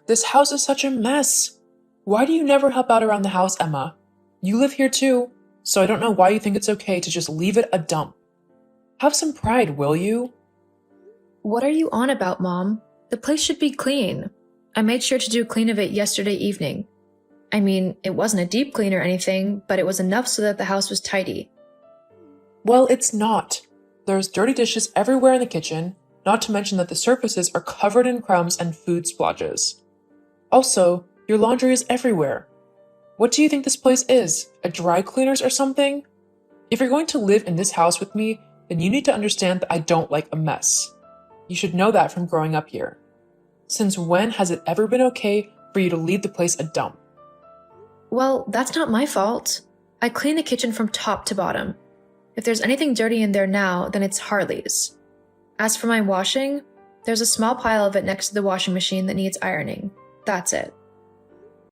This house is such a mess. Why do you never help out around the house, Emma? You live here too, so I don't know why you think it's okay to just leave it a dump. Have some pride, will you? What are you on about, Mom? The place should be clean. I made sure to do a clean of it yesterday evening. I mean, it wasn't a deep clean or anything, but it was enough so that the house was tidy. Well, it's not. There's dirty dishes everywhere in the kitchen, not to mention that the surfaces are covered in crumbs and food splotches. Also, your laundry is everywhere. What do you think this place is? A dry cleaners or something? If you're going to live in this house with me, then you need to understand that I don't like a mess. You should know that from growing up here. Since when has it ever been okay for you to leave the place a dump? Well, that's not my fault. I clean the kitchen from top to bottom. If there's anything dirty in there now, then it's Harley's. As for my washing, there's a small pile of it next to the washing machine that needs ironing. That's it.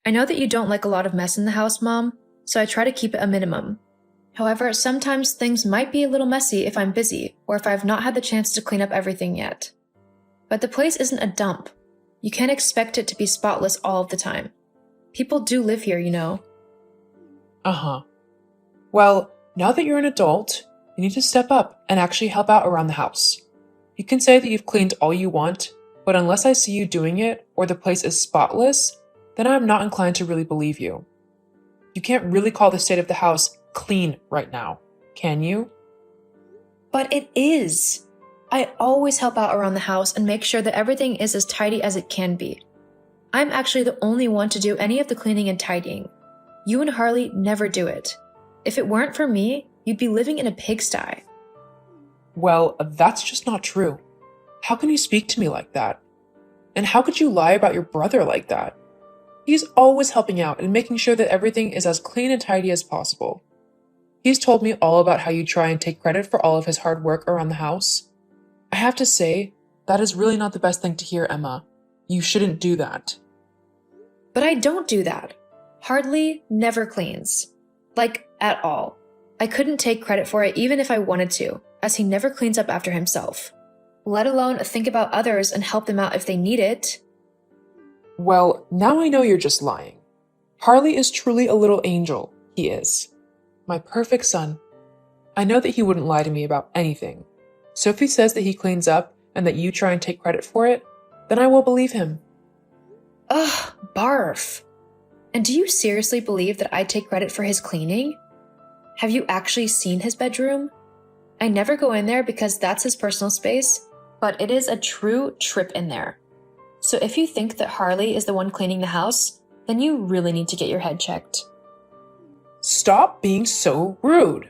I know that you don't like a lot of mess in the house, Mom, so I try to keep it a minimum. However, sometimes things might be a little messy if I'm busy or if I've not had the chance to clean up everything yet. But the place isn't a dump. You can't expect it to be spotless all of the time. People do live here, you know. Uh-huh. Well, now that you're an adult, you need to step up and actually help out around the house. You can say that you've cleaned all you want, but unless I see you doing it or the place is spotless, then I'm not inclined to really believe you. You can't really call the state of the house clean right now, can you? But it is. I always help out around the house and make sure that everything is as tidy as it can be. I'm actually the only one to do any of the cleaning and tidying. You and Harley never do it. If it weren't for me, you'd be living in a pigsty. Well, that's just not true. How can you speak to me like that? And how could you lie about your brother like that? He's always helping out and making sure that everything is as clean and tidy as possible. He's told me all about how you try and take credit for all of his hard work around the house. I have to say, that is really not the best thing to hear, Emma. You shouldn't do that. But I don't do that. Harley never cleans. Like, at all. I couldn't take credit for it even if I wanted to, as he never cleans up after himself. Let alone think about others and help them out if they need it. Well, now I know you're just lying. Harley is truly a little angel, he is. My perfect son. I know that he wouldn't lie to me about anything. So if he says that he cleans up and that you try and take credit for it, then I will believe him. Ugh, barf. And do you seriously believe that I take credit for his cleaning? Have you actually seen his bedroom? I never go in there because that's his personal space, but it is a true trip in there. So if you think that Harley is the one cleaning the house, then you really need to get your head checked. Stop being so rude.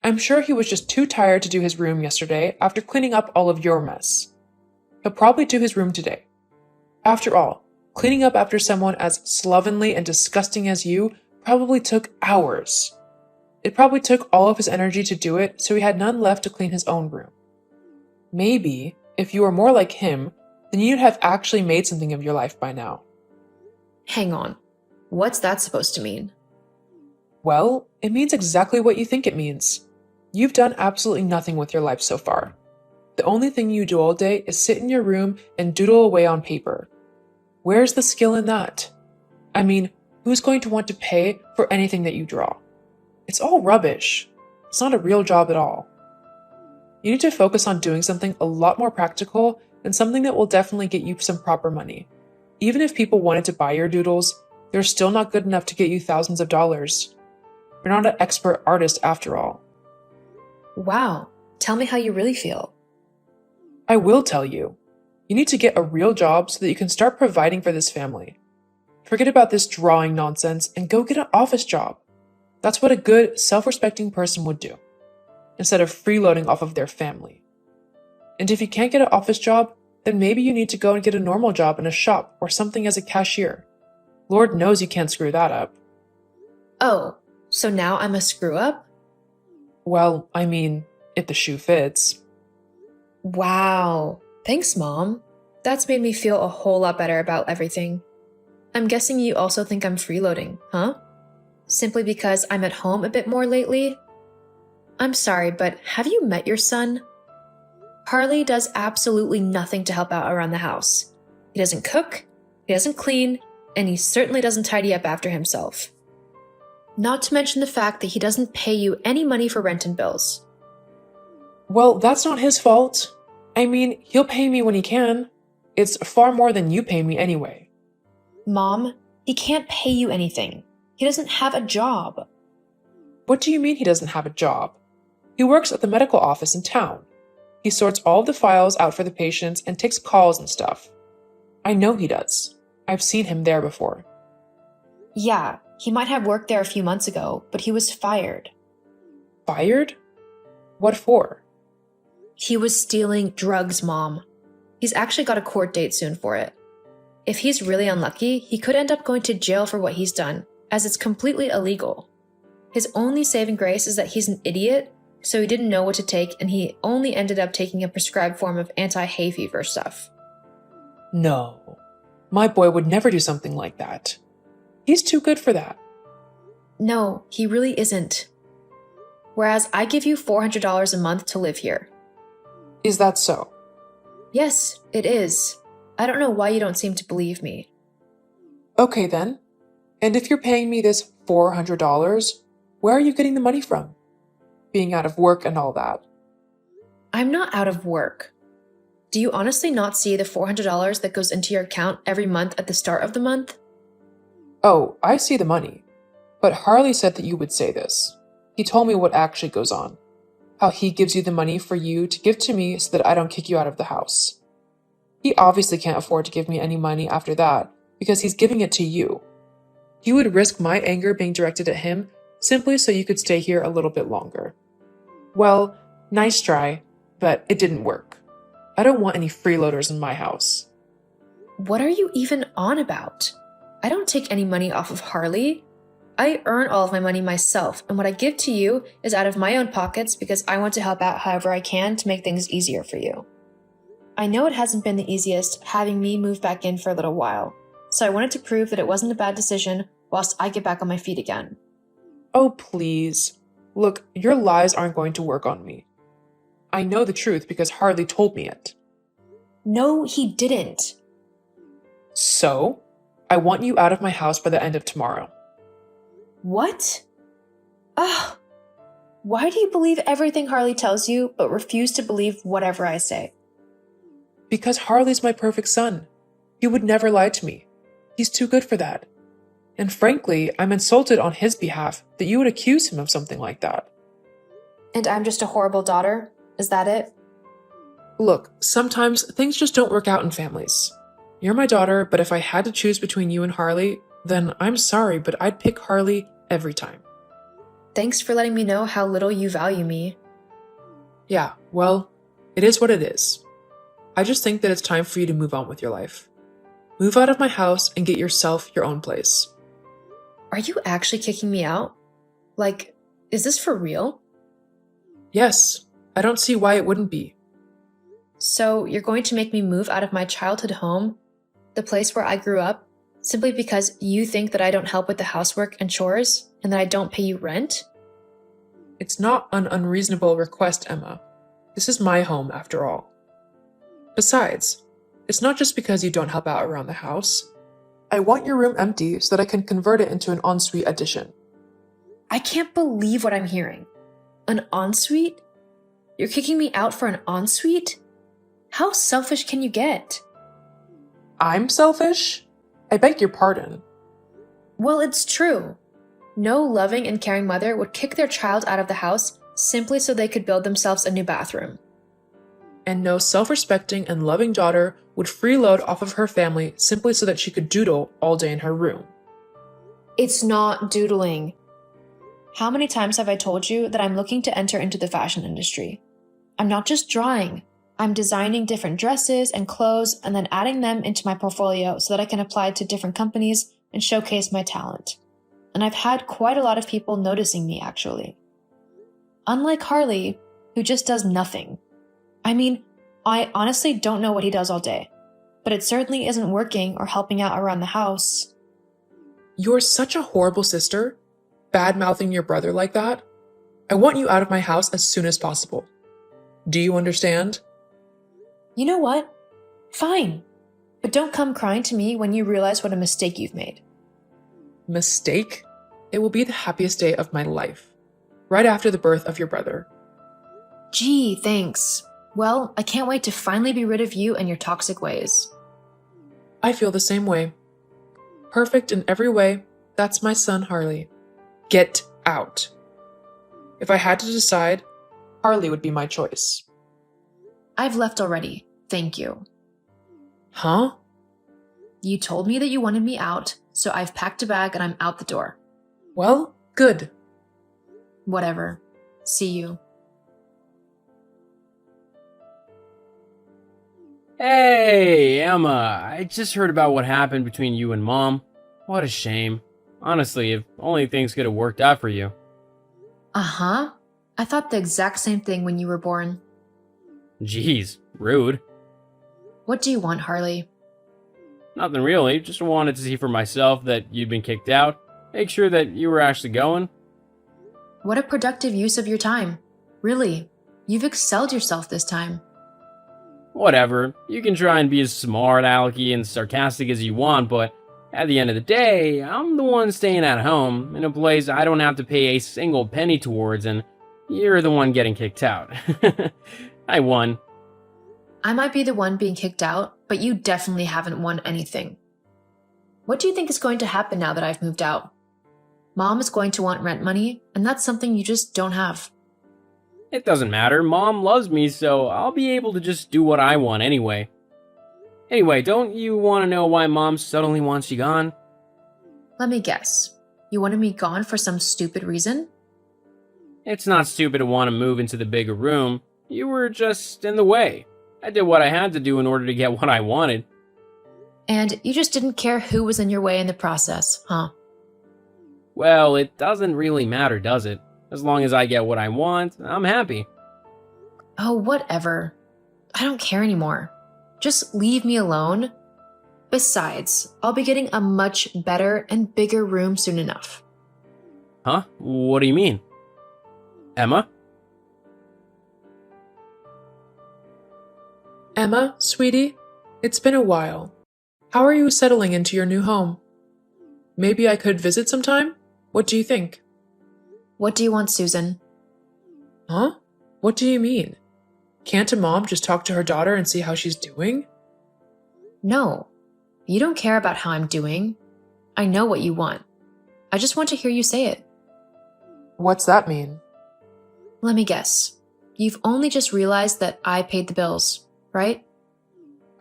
I'm sure he was just too tired to do his room yesterday after cleaning up all of your mess. He'll probably do his room today. After all, cleaning up after someone as slovenly and disgusting as you probably took hours. It probably took all of his energy to do it, so he had none left to clean his own room. Maybe, if you were more like him, then you'd have actually made something of your life by now. Hang on. What's that supposed to mean? Well, it means exactly what you think it means. You've done absolutely nothing with your life so far. The only thing you do all day is sit in your room and doodle away on paper. Where's the skill in that? I mean, who's going to want to pay for anything that you draw? It's all rubbish. It's not a real job at all. You need to focus on doing something a lot more practical and something that will definitely get you some proper money. Even if people wanted to buy your doodles, they're still not good enough to get you thousands of dollars. You're not an expert artist after all. Wow, tell me how you really feel. I will tell you. You need to get a real job so that you can start providing for this family. Forget about this drawing nonsense and go get an office job. That's what a good, self-respecting person would do, instead of freeloading off of their family. And if you can't get an office job, then maybe you need to go and get a normal job in a shop or something as a cashier. Lord knows you can't screw that up. Oh, so now I'm a screw-up? Well, I mean, if the shoe fits. Wow. Thanks, Mom. That's made me feel a whole lot better about everything. I'm guessing you also think I'm freeloading, huh? Simply because I'm at home a bit more lately? I'm sorry, but have you met your son? Harley does absolutely nothing to help out around the house. He doesn't cook, he doesn't clean, and he certainly doesn't tidy up after himself. Not to mention the fact that he doesn't pay you any money for rent and bills. Well, that's not his fault. I mean, he'll pay me when he can. It's far more than you pay me anyway. Mom, he can't pay you anything. He doesn't have a job. What do you mean he doesn't have a job? He works at the medical office in town. He sorts all of the files out for the patients and takes calls and stuff. I know he does. I've seen him there before. Yeah, he might have worked there a few months ago, but he was fired. Fired? What for? He was stealing drugs, Mom. He's actually got a court date soon for it. If he's really unlucky, he could end up going to jail for what he's done, as it's completely illegal. His only saving grace is that he's an idiot, so he didn't know what to take, and he only ended up taking a prescribed form of anti-hay fever stuff. No. My boy would never do something like that. He's too good for that. No, he really isn't. Whereas I give you $400 a month to live here. Is that so? Yes, it is. I don't know why you don't seem to believe me. Okay then. And if you're paying me this $400, where are you getting the money from? Being out of work and all that. I'm not out of work. Do you honestly not see the $400 that goes into your account every month at the start of the month? Oh, I see the money. But Harley said that you would say this. He told me what actually goes on. How he gives you the money for you to give to me so that I don't kick you out of the house. He obviously can't afford to give me any money after that because he's giving it to you. You would risk my anger being directed at him simply so you could stay here a little bit longer. Well, nice try, but it didn't work. I don't want any freeloaders in my house. What are you even on about? I don't take any money off of Harley. I earn all of my money myself, and what I give to you is out of my own pockets because I want to help out however I can to make things easier for you. I know it hasn't been the easiest having me move back in for a little while, so I wanted to prove that it wasn't a bad decision whilst I get back on my feet again. Oh, please. Look, your lies aren't going to work on me. I know the truth because Harley told me it. No, he didn't. So, I want you out of my house by the end of tomorrow. What? Ugh. Why do you believe everything Harley tells you, but refuse to believe whatever I say? Because Harley's my perfect son. He would never lie to me. He's too good for that. And frankly, I'm insulted on his behalf that you would accuse him of something like that. And I'm just a horrible daughter? Is that it? Look, sometimes things just don't work out in families. You're my daughter, but if I had to choose between you and Harley, then I'm sorry, but I'd pick Harley every time. Thanks for letting me know how little you value me. Yeah, well, it is what it is. I just think that it's time for you to move on with your life. Move out of my house and get yourself your own place. Are you actually kicking me out? Like, is this for real? Yes, I don't see why it wouldn't be. So you're going to make me move out of my childhood home, the place where I grew up, simply because you think that I don't help with the housework and chores and that I don't pay you rent? It's not an unreasonable request, Emma. This is my home, after all. Besides, it's not just because you don't help out around the house. I want your room empty so that I can convert it into an ensuite addition. I can't believe what I'm hearing. An ensuite? You're kicking me out for an ensuite? How selfish can you get? I'm selfish? I beg your pardon. Well, it's true. No loving and caring mother would kick their child out of the house simply so they could build themselves a new bathroom. And no self-respecting and loving daughter would freeload off of her family simply so that she could doodle all day in her room. It's not doodling. How many times have I told you that I'm looking to enter into the fashion industry? I'm not just drawing. I'm designing different dresses and clothes and then adding them into my portfolio so that I can apply to different companies and showcase my talent. And I've had quite a lot of people noticing me, actually. Unlike Harley, who just does nothing. I mean, I honestly don't know what he does all day, but it certainly isn't working or helping out around the house. You're such a horrible sister, bad-mouthing your brother like that. I want you out of my house as soon as possible. Do you understand? You know what? Fine. But don't come crying to me when you realize what a mistake you've made. Mistake? It will be the happiest day of my life. Right after the birth of your brother. Gee, thanks. Well, I can't wait to finally be rid of you and your toxic ways. I feel the same way. Perfect in every way, that's my son Harley. Get out. If I had to decide, Harley would be my choice. I've left already, thank you. Huh? You told me that you wanted me out, so I've packed a bag and I'm out the door. Well, good. Whatever. See you. Hey, Emma, I just heard about what happened between you and Mom. What a shame. Honestly, if only things could have worked out for you. Uh-huh. I thought the exact same thing when you were born. Jeez, rude. What do you want, Harley? Nothing really, just wanted to see for myself that you'd been kicked out. Make sure that you were actually going. What a productive use of your time. Really, you've excelled yourself this time. Whatever, you can try and be as smart, alecky, and sarcastic as you want, but at the end of the day, I'm the one staying at home, in a place I don't have to pay a single penny towards, and you're the one getting kicked out. I won. I might be the one being kicked out, but you definitely haven't won anything. What do you think is going to happen now that I've moved out? Mom is going to want rent money, and that's something you just don't have. It doesn't matter, Mom loves me, so I'll be able to just do what I want anyway. Anyway, don't you want to know why Mom suddenly wants you gone? Let me guess. You wanted me gone for some stupid reason? It's not stupid to want to move into the bigger room. You were just in the way. I did what I had to do in order to get what I wanted. And you just didn't care who was in your way in the process, huh? Well, it doesn't really matter, does it? As long as I get what I want, I'm happy. Oh, whatever. I don't care anymore. Just leave me alone. Besides, I'll be getting a much better and bigger room soon enough. Huh? What do you mean? Emma? Emma, sweetie, it's been a while. How are you settling into your new home? Maybe I could visit sometime? What do you think? What do you want, Susan? Huh? What do you mean? Can't a mom just talk to her daughter and see how she's doing? No. You don't care about how I'm doing. I know what you want. I just want to hear you say it. What's that mean? Let me guess. You've only just realized that I paid the bills, right?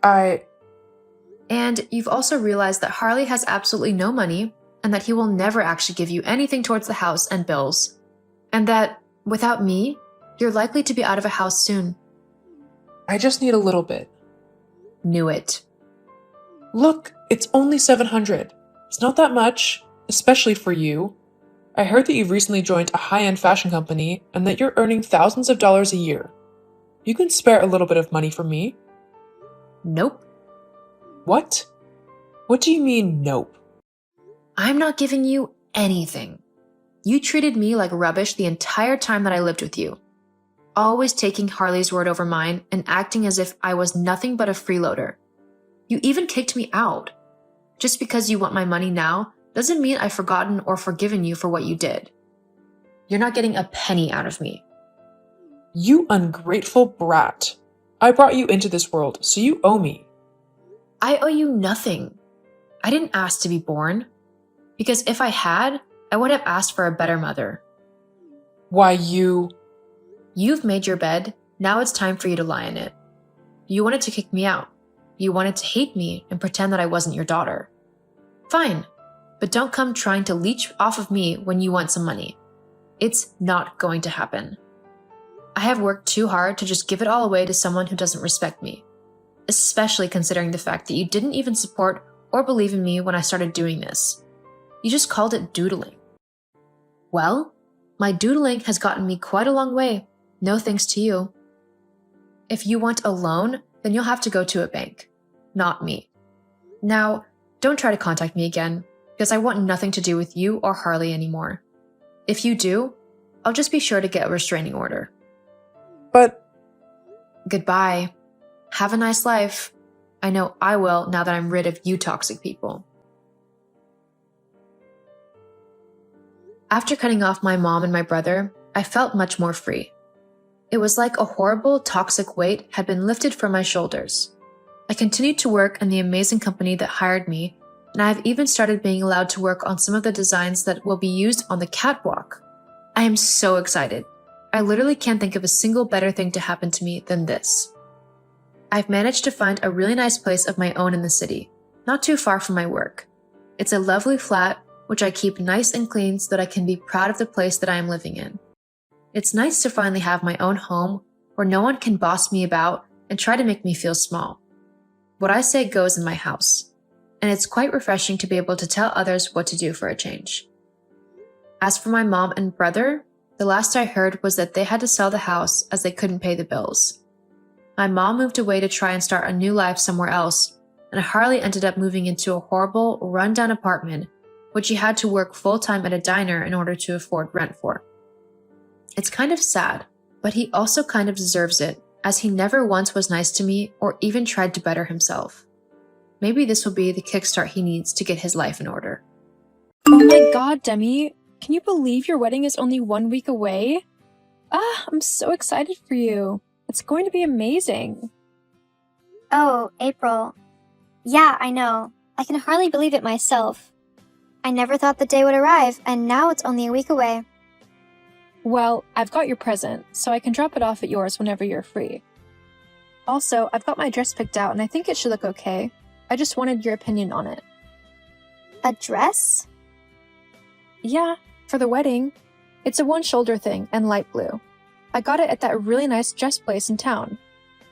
And you've also realized that Harley has absolutely no money and that he will never actually give you anything towards the house and bills. And that, without me, you're likely to be out of a house soon. I just need a little bit. Knew it. Look, it's only $700. It's not that much, especially for you. I heard that you've recently joined a high-end fashion company and that you're earning thousands of dollars a year. You can spare a little bit of money for me. Nope. What? What do you mean, nope? I'm not giving you anything. You treated me like rubbish the entire time that I lived with you. Always taking Harley's word over mine and acting as if I was nothing but a freeloader. You even kicked me out. Just because you want my money now doesn't mean I've forgotten or forgiven you for what you did. You're not getting a penny out of me. You ungrateful brat. I brought you into this world, so you owe me. I owe you nothing. I didn't ask to be born. Because if I had, I would have asked for a better mother. Why, You've made your bed, now it's time for you to lie in it. You wanted to kick me out. You wanted to hate me and pretend that I wasn't your daughter. Fine, but don't come trying to leech off of me when you want some money. It's not going to happen. I have worked too hard to just give it all away to someone who doesn't respect me, especially considering the fact that you didn't even support or believe in me when I started doing this. You just called it doodling. Well, my doodling has gotten me quite a long way, no thanks to you. If you want a loan, then you'll have to go to a bank, not me. Now, don't try to contact me again, because I want nothing to do with you or Harley anymore. If you do, I'll just be sure to get a restraining order. But Goodbye. Have a nice life. I know I will now that I'm rid of you toxic people. After cutting off my mom and my brother, I felt much more free. It was like a horrible, toxic weight had been lifted from my shoulders. I continued to work in the amazing company that hired me, and I have even started being allowed to work on some of the designs that will be used on the catwalk. I am so excited. I literally can't think of a single better thing to happen to me than this. I've managed to find a really nice place of my own in the city, not too far from my work. It's a lovely flat, which I keep nice and clean so that I can be proud of the place that I am living in. It's nice to finally have my own home where no one can boss me about and try to make me feel small. What I say goes in my house, and it's quite refreshing to be able to tell others what to do for a change. As for my mom and brother, the last I heard was that they had to sell the house as they couldn't pay the bills. My mom moved away to try and start a new life somewhere else, and Harley ended up moving into a horrible, run-down apartment, which he had to work full-time at a diner in order to afford rent for. It's kind of sad, but he also kind of deserves it, as he never once was nice to me or even tried to better himself. Maybe this will be the kickstart he needs to get his life in order. Oh my god, Demi. Can you believe your wedding is only 1 week away? I'm so excited for you. It's going to be amazing. Oh, April. Yeah, I know. I can hardly believe it myself. I never thought the day would arrive, and now it's only a week away. Well, I've got your present, so I can drop it off at yours whenever you're free. Also, I've got my dress picked out, and I think it should look okay. I just wanted your opinion on it. A dress? Yeah, for the wedding. It's a one-shoulder thing and light blue. I got it at that really nice dress place in town.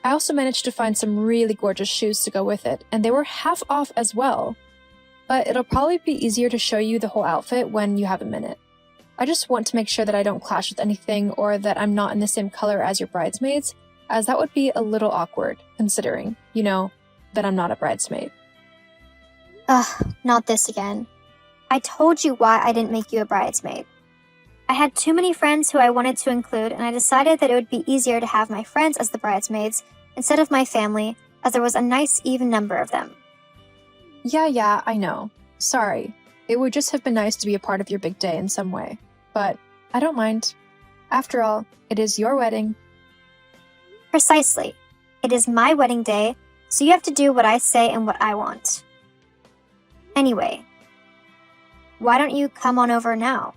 I also managed to find some really gorgeous shoes to go with it, and they were half off as well. But it'll probably be easier to show you the whole outfit when you have a minute. I just want to make sure that I don't clash with anything or that I'm not in the same color as your bridesmaids, as that would be a little awkward, considering, that I'm not a bridesmaid. Ugh, not this again. I told you why I didn't make you a bridesmaid. I had too many friends who I wanted to include, and I decided that it would be easier to have my friends as the bridesmaids instead of my family, as there was a nice even number of them. Yeah, I know. Sorry. It would just have been nice to be a part of your big day in some way. But I don't mind. After all, it is your wedding. Precisely. It is my wedding day, so you have to do what I say and what I want. Anyway, why don't you come on over now?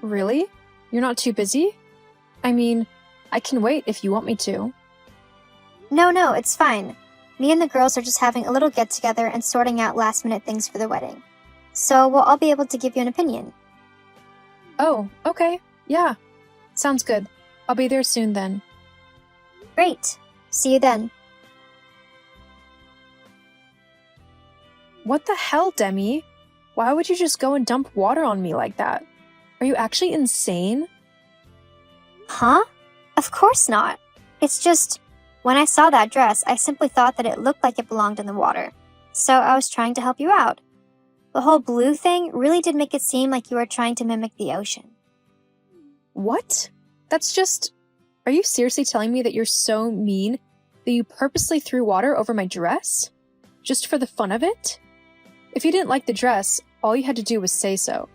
Really? You're not too busy? I mean, I can wait if you want me to. No, it's fine. Me and the girls are just having a little get-together and sorting out last-minute things for the wedding. So we'll all be able to give you an opinion. Oh, okay. Yeah. Sounds good. I'll be there soon then. Great. See you then. What the hell, Demi? Why would you just go and dump water on me like that? Are you actually insane? Huh? Of course not. It's just, when I saw that dress, I simply thought that it looked like it belonged in the water. So I was trying to help you out. The whole blue thing really did make it seem like you were trying to mimic the ocean. What? That's just... Are you seriously telling me that you're so mean that you purposely threw water over my dress? Just for the fun of it? If you didn't like the dress, all you had to do was say so.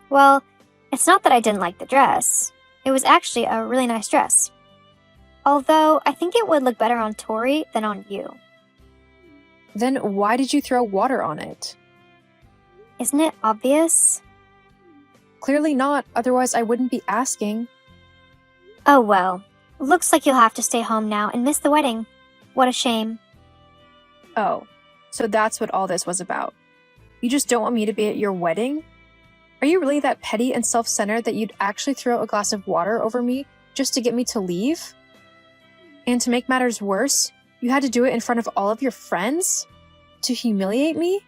Well, it's not that I didn't like the dress. It was actually a really nice dress. Although, I think it would look better on Tori than on you. Then why did you throw water on it? Isn't it obvious? Clearly not, otherwise I wouldn't be asking. Oh well. Looks like you'll have to stay home now and miss the wedding. What a shame. Oh, so that's what all this was about. You just don't want me to be at your wedding? Are you really that petty and self-centered that you'd actually throw a glass of water over me just to get me to leave? And to make matters worse, you had to do it in front of all of your friends? To humiliate me?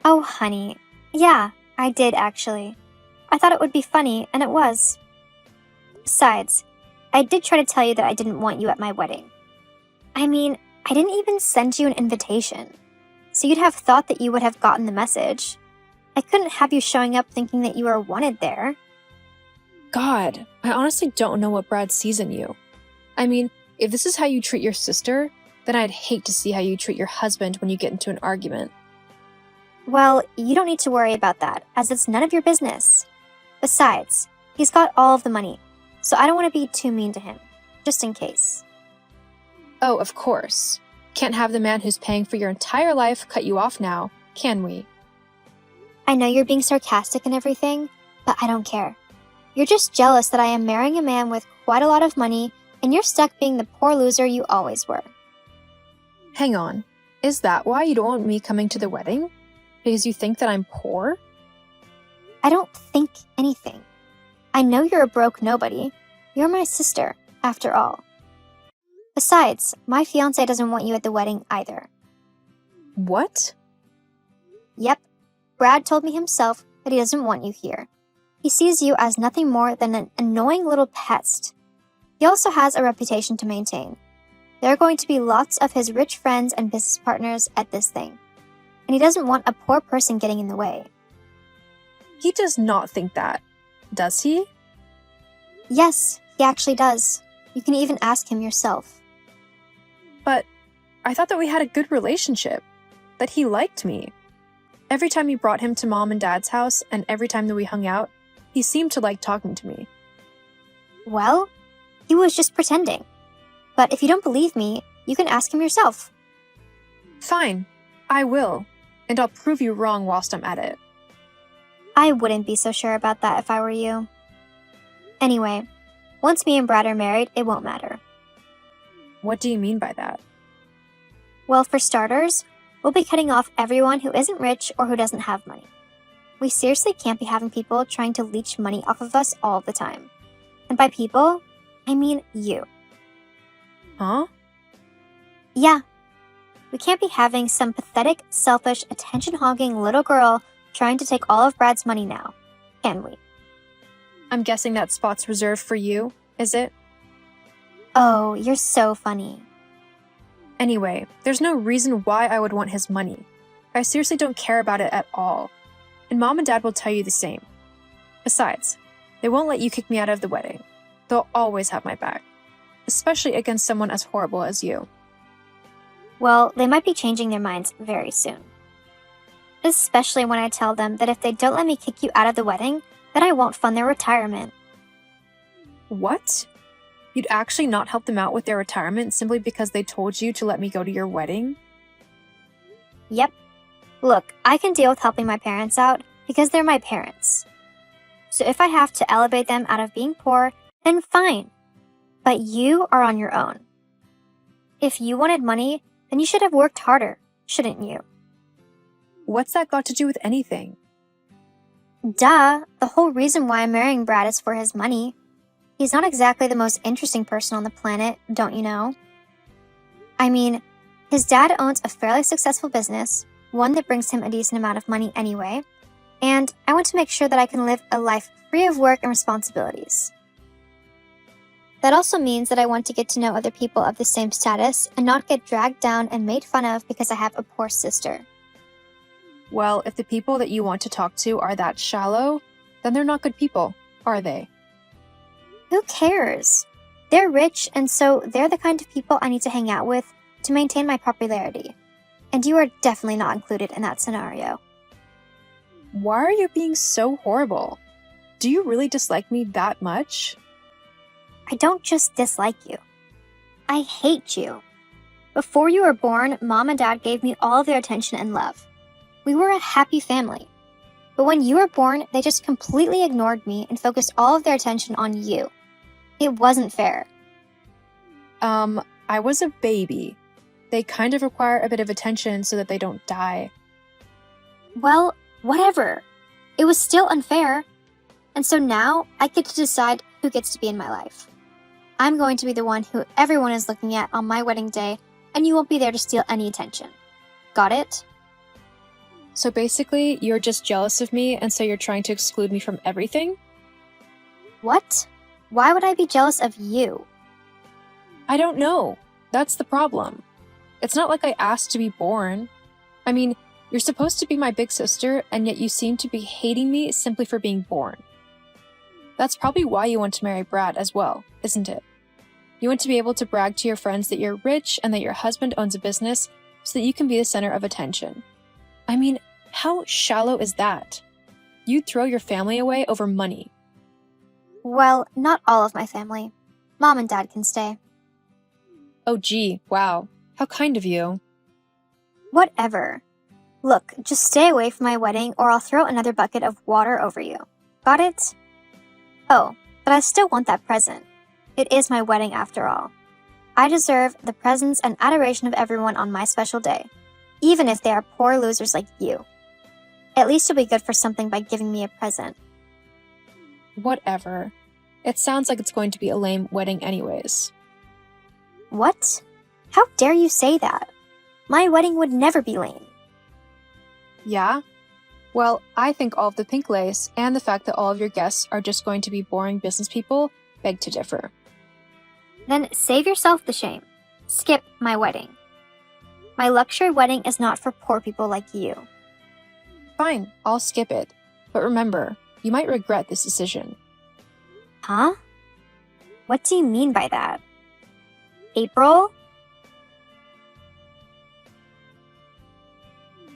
Oh, honey. Yeah, I did actually. I thought it would be funny, and it was. Besides, I did try to tell you that I didn't want you at my wedding. I mean, I didn't even send you an invitation. So you'd have thought that you would have gotten the message. I couldn't have you showing up thinking that you were wanted there. God, I honestly don't know what Brad sees in you. I mean, If this is how you treat your sister, then I'd hate to see how you treat your husband when you get into an argument. Well, you don't need to worry about that, as it's none of your business. Besides, he's got all of the money, so I don't want to be too mean to him, just in case. Oh, of course. Can't have the man who's paying for your entire life cut you off now, can we? I know you're being sarcastic and everything, but I don't care. You're just jealous that I am marrying a man with quite a lot of money, and you're stuck being the poor loser you always were. Hang on. Is that why you don't want me coming to the wedding? Because you think that I'm poor? I don't think anything. I know you're a broke nobody. You're my sister, after all. Besides, my fiancé doesn't want you at the wedding either. What? Yep. Brad told me himself that he doesn't want you here. He sees you as nothing more than an annoying little pest. He also has a reputation to maintain. There are going to be lots of his rich friends and business partners at this thing. And he doesn't want a poor person getting in the way. He does not think that, does he? Yes, he actually does. You can even ask him yourself. But I thought that we had a good relationship, that he liked me. Every time you brought him to Mom and Dad's house, and every time that we hung out, he seemed to like talking to me. Well, he was just pretending. But if you don't believe me, you can ask him yourself. Fine, I will, and I'll prove you wrong whilst I'm at it. I wouldn't be so sure about that if I were you. Anyway, once me and Brad are married, it won't matter. What do you mean by that? Well, for starters, we'll be cutting off everyone who isn't rich or who doesn't have money. We seriously can't be having people trying to leech money off of us all the time. And by people, I mean you. Huh? Yeah. We can't be having some pathetic, selfish, attention-hogging little girl trying to take all of Brad's money now, can we? I'm guessing that spot's reserved for you, is it? Oh, you're so funny. Anyway, there's no reason why I would want his money. I seriously don't care about it at all. And Mom and Dad will tell you the same. Besides, they won't let you kick me out of the wedding. They'll always have my back. Especially against someone as horrible as you. Well, they might be changing their minds very soon. Especially when I tell them that if they don't let me kick you out of the wedding, then I won't fund their retirement. What? You'd actually not help them out with their retirement simply because they told you to let me go to your wedding? Yep. Look, I can deal with helping my parents out because they're my parents. So if I have to elevate them out of being poor, then fine. But you are on your own. If you wanted money, then you should have worked harder, shouldn't you? What's that got to do with anything? Duh, the whole reason why I'm marrying Brad is for his money. He's not exactly the most interesting person on the planet, don't you know? I mean, his dad owns a fairly successful business, one that brings him a decent amount of money anyway, and I want to make sure that I can live a life free of work and responsibilities. That also means that I want to get to know other people of the same status and not get dragged down and made fun of because I have a poor sister. Well, if the people that you want to talk to are that shallow, then they're not good people, are they? Who cares? They're rich, and so they're the kind of people I need to hang out with to maintain my popularity. And you are definitely not included in that scenario. Why are you being so horrible? Do you really dislike me that much? I don't just dislike you. I hate you. Before you were born, Mom and Dad gave me all of their attention and love. We were a happy family. But when you were born, they just completely ignored me and focused all of their attention on you. It wasn't fair. I was a baby. They kind of require a bit of attention so that they don't die. Well, whatever. It was still unfair. And so now, I get to decide who gets to be in my life. I'm going to be the one who everyone is looking at on my wedding day, and you won't be there to steal any attention. Got it? So basically, you're just jealous of me, and so you're trying to exclude me from everything? What? Why would I be jealous of you? I don't know. That's the problem. It's not like I asked to be born. I mean, you're supposed to be my big sister, and yet you seem to be hating me simply for being born. That's probably why you want to marry Brad as well, isn't it? You want to be able to brag to your friends that you're rich and that your husband owns a business so that you can be the center of attention. I mean, how shallow is that? You'd throw your family away over money. Well, not all of my family. Mom and Dad can stay. Oh gee, wow. How kind of you. Whatever. Look, just stay away from my wedding or I'll throw another bucket of water over you. Got it? Oh, but I still want that present. It is my wedding after all. I deserve the presence and adoration of everyone on my special day, even if they are poor losers like you. At least you'll be good for something by giving me a present. Whatever. It sounds like it's going to be a lame wedding anyways. What? How dare you say that? My wedding would never be lame. Yeah? Well, I think all of the pink lace and the fact that all of your guests are just going to be boring business people beg to differ. Then save yourself the shame. Skip my wedding. My luxury wedding is not for poor people like you. Fine, I'll skip it. But remember, you might regret this decision. Huh? What do you mean by that? April?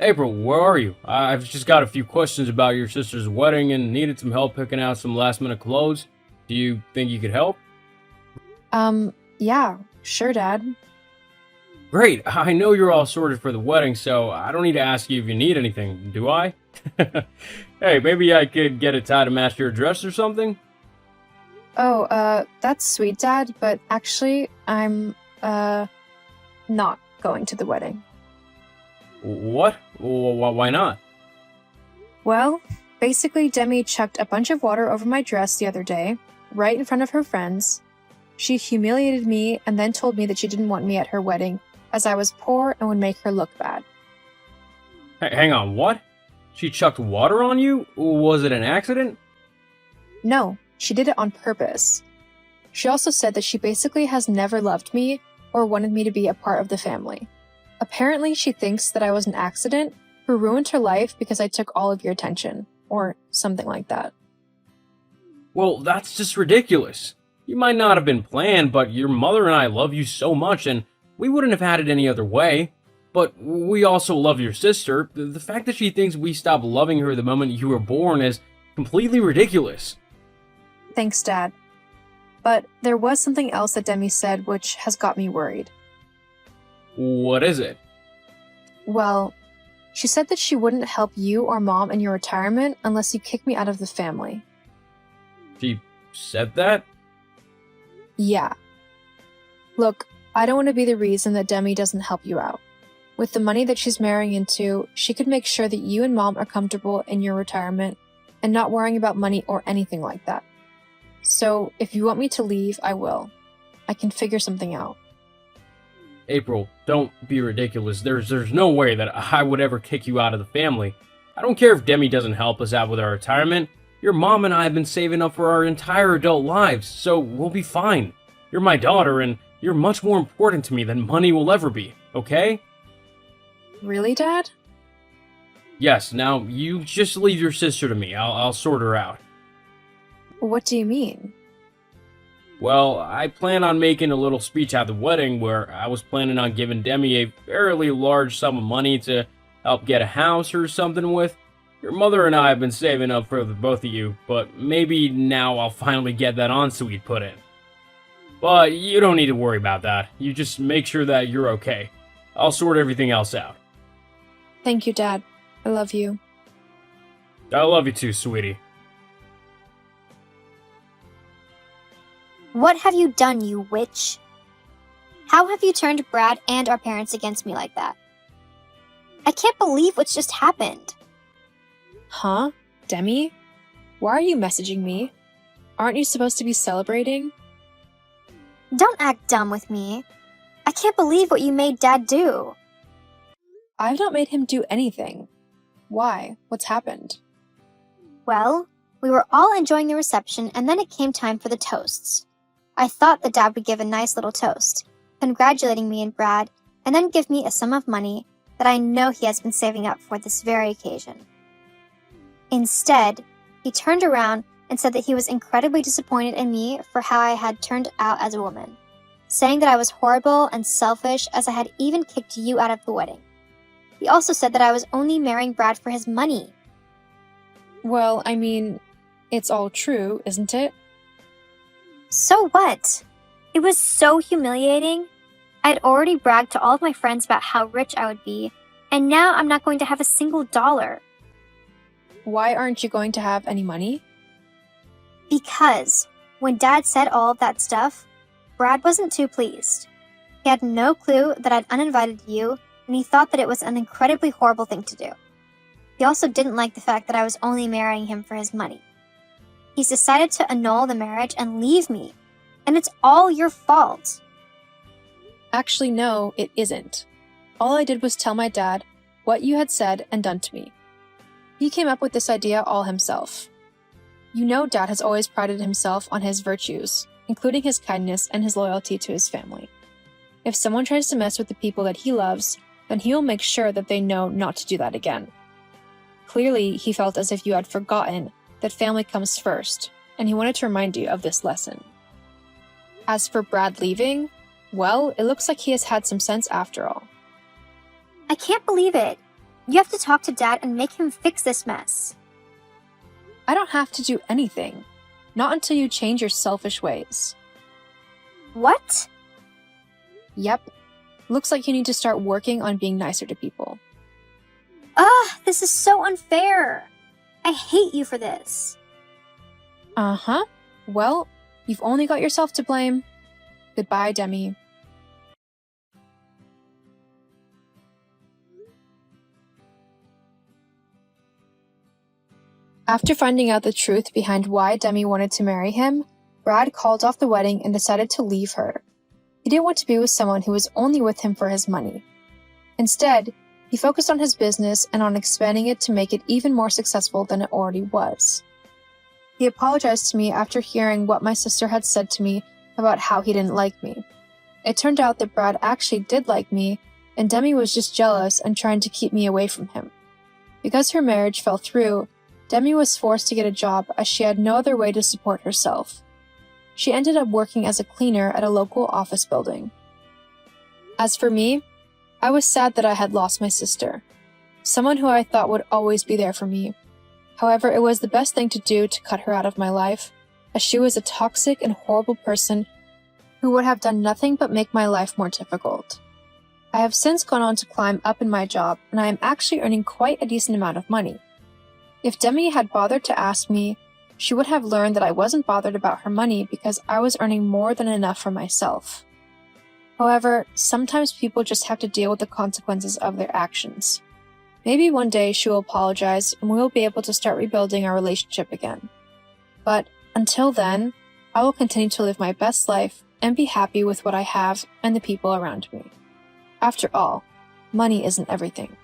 April, where are you? I've just got a few questions about your sister's wedding and needed some help picking out some last-minute clothes. Do you think you could help? Yeah, sure, Dad. Great. I know you're all sorted for the wedding, so I don't need to ask you if you need anything, do I? Hey, maybe I could get a tie to match your dress or something? Oh, that's sweet, Dad, but actually, I'm, not going to the wedding. What? Why not? Well, basically, Demi chucked a bunch of water over my dress the other day, right in front of her friends. She humiliated me and then told me that she didn't want me at her wedding, as I was poor and would make her look bad. Hey, hang on, what? She chucked water on you? Was it an accident? No, she did it on purpose. She also said that she basically has never loved me or wanted me to be a part of the family. Apparently, she thinks that I was an accident who ruined her life because I took all of your attention, or something like that. Well, that's just ridiculous. You might not have been planned, but your mother and I love you so much, and we wouldn't have had it any other way. But we also love your sister. The fact that she thinks we stopped loving her the moment you were born is completely ridiculous. Thanks, Dad. But there was something else that Demi said which has got me worried. What is it? Well, she said that she wouldn't help you or Mom in your retirement unless you kick me out of the family. She said that? Yeah. Look, I don't want to be the reason that Demi doesn't help you out. With the money that she's marrying into, she could make sure that you and Mom are comfortable in your retirement and not worrying about money or anything like that. So, if you want me to leave, I will. I can figure something out. April, don't be ridiculous. There's no way that I would ever kick you out of the family. I don't care if Demi doesn't help us out with our retirement. Your mom and I have been saving up for our entire adult lives, so we'll be fine. You're my daughter, and you're much more important to me than money will ever be, okay? Really, Dad? Yes, now you just leave your sister to me. I'll sort her out. What do you mean? Well, I plan on making a little speech at the wedding where I was planning on giving Demi a fairly large sum of money to help get a house or something with. Your mother and I have been saving up for the both of you, but maybe now I'll finally get that ensuite put in. But you don't need to worry about that. You just make sure that you're okay. I'll sort everything else out. Thank you, Dad. I love you. I love you too, sweetie. What have you done, you witch? How have you turned Brad and our parents against me like that? I can't believe what's just happened. Huh? Demi? Why are you messaging me? Aren't you supposed to be celebrating? Don't act dumb with me. I can't believe what you made Dad do. I've not made him do anything. Why? What's happened? Well, we were all enjoying the reception and then it came time for the toasts. I thought that Dad would give a nice little toast, congratulating me and Brad, and then give me a sum of money that I know he has been saving up for this very occasion. Instead, he turned around and said that he was incredibly disappointed in me for how I had turned out as a woman. saying that I was horrible and selfish as I had even kicked you out of the wedding. He also said that I was only marrying Brad for his money. Well, I mean, it's all true, isn't it? So what? It was so humiliating. I'd already bragged to all of my friends about how rich I would be, and now I'm not going to have a single dollar. Why aren't you going to have any money? Because when Dad said all of that stuff, Brad wasn't too pleased. He had no clue that I'd uninvited you, and he thought that it was an incredibly horrible thing to do. He also didn't like the fact that I was only marrying him for his money. He's decided to annul the marriage and leave me, and it's all your fault. Actually, no, it isn't. All I did was tell my dad what you had said and done to me. He came up with this idea all himself. You know Dad has always prided himself on his virtues, including his kindness and his loyalty to his family. If someone tries to mess with the people that he loves, then he will make sure that they know not to do that again. Clearly, he felt as if you had forgotten that family comes first, and he wanted to remind you of this lesson. As for Brad leaving, well, it looks like he has had some sense after all. I can't believe it. You have to talk to Dad and make him fix this mess. I don't have to do anything. Not until you change your selfish ways. What? Yep. Looks like you need to start working on being nicer to people. Ugh, this is so unfair. I hate you for this. Uh-huh. Well, you've only got yourself to blame. Goodbye, Demi. After finding out the truth behind why Demi wanted to marry him, Brad called off the wedding and decided to leave her. He didn't want to be with someone who was only with him for his money. Instead, he focused on his business and on expanding it to make it even more successful than it already was. He apologized to me after hearing what my sister had said to me about how he didn't like me. It turned out that Brad actually did like me, and Demi was just jealous and trying to keep me away from him. Because her marriage fell through, Demi was forced to get a job as she had no other way to support herself. She ended up working as a cleaner at a local office building. As for me, I was sad that I had lost my sister, someone who I thought would always be there for me. However, it was the best thing to do to cut her out of my life, as she was a toxic and horrible person who would have done nothing but make my life more difficult. I have since gone on to climb up in my job, and I am actually earning quite a decent amount of money. If Demi had bothered to ask me, she would have learned that I wasn't bothered about her money because I was earning more than enough for myself. However, sometimes people just have to deal with the consequences of their actions. Maybe one day she will apologize and we will be able to start rebuilding our relationship again. But until then, I will continue to live my best life and be happy with what I have and the people around me. After all, money isn't everything.